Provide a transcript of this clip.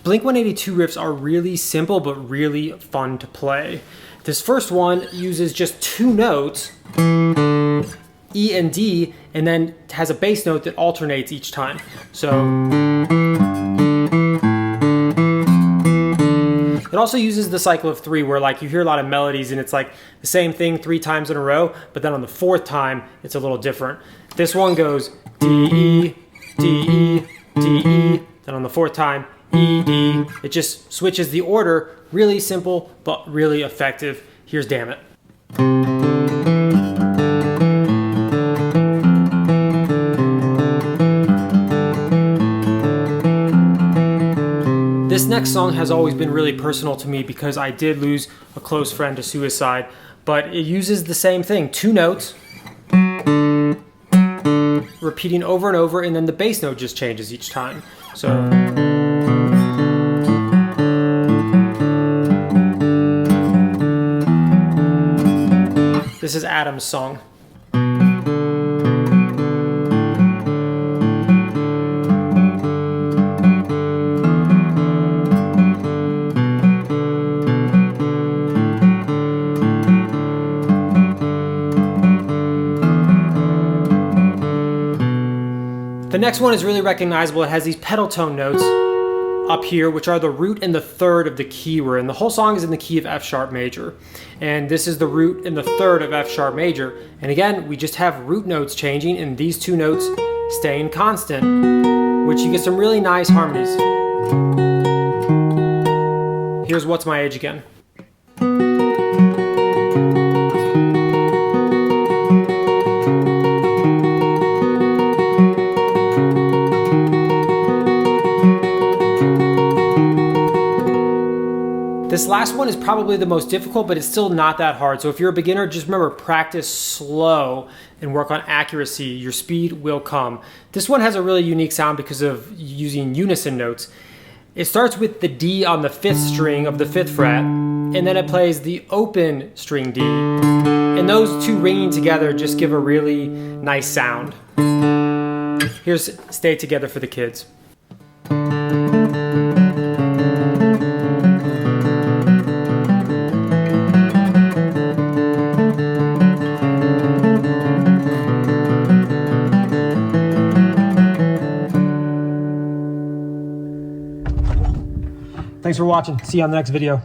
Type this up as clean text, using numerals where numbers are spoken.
Blink-182 riffs are really simple but really fun to play. This first one uses just 2 notes, E and D, and then has a bass note that alternates each time. So it also uses the cycle of 3, where like you hear a lot of melodies and it's like the same thing 3 times in a row, but then on the 4th time it's a little different. This one goes D, E, D, E, D, E, then on the 4th time E, D. It just switches the order. Really simple but really effective. Here's Damn It. This next song has always been really personal to me because I did lose a close friend to suicide, but it uses the same thing, 2 notes, repeating over and over, and then the bass note just changes each time. So this is Adam's song. The next one is really recognizable. It has these pedal tone notes up here, which are the root and the 3rd of the key we're in. The whole song is in the key of F sharp major. And this is the root and the 3rd of F sharp major. And again, we just have root notes changing and these 2 notes staying constant, which you get some really nice harmonies. Here's What's My Age Again. This last one is probably the most difficult, but it's still not that hard. So if you're a beginner, just remember, practice slow and work on accuracy. Your speed will come. This one has a really unique sound because of using unison notes. It starts with the D on the 5th string of the 5th fret, and then it plays the open string D. And those 2 ringing together just give a really nice sound. Here's Stay Together for the Kids. Thanks for watching. See you on the next video.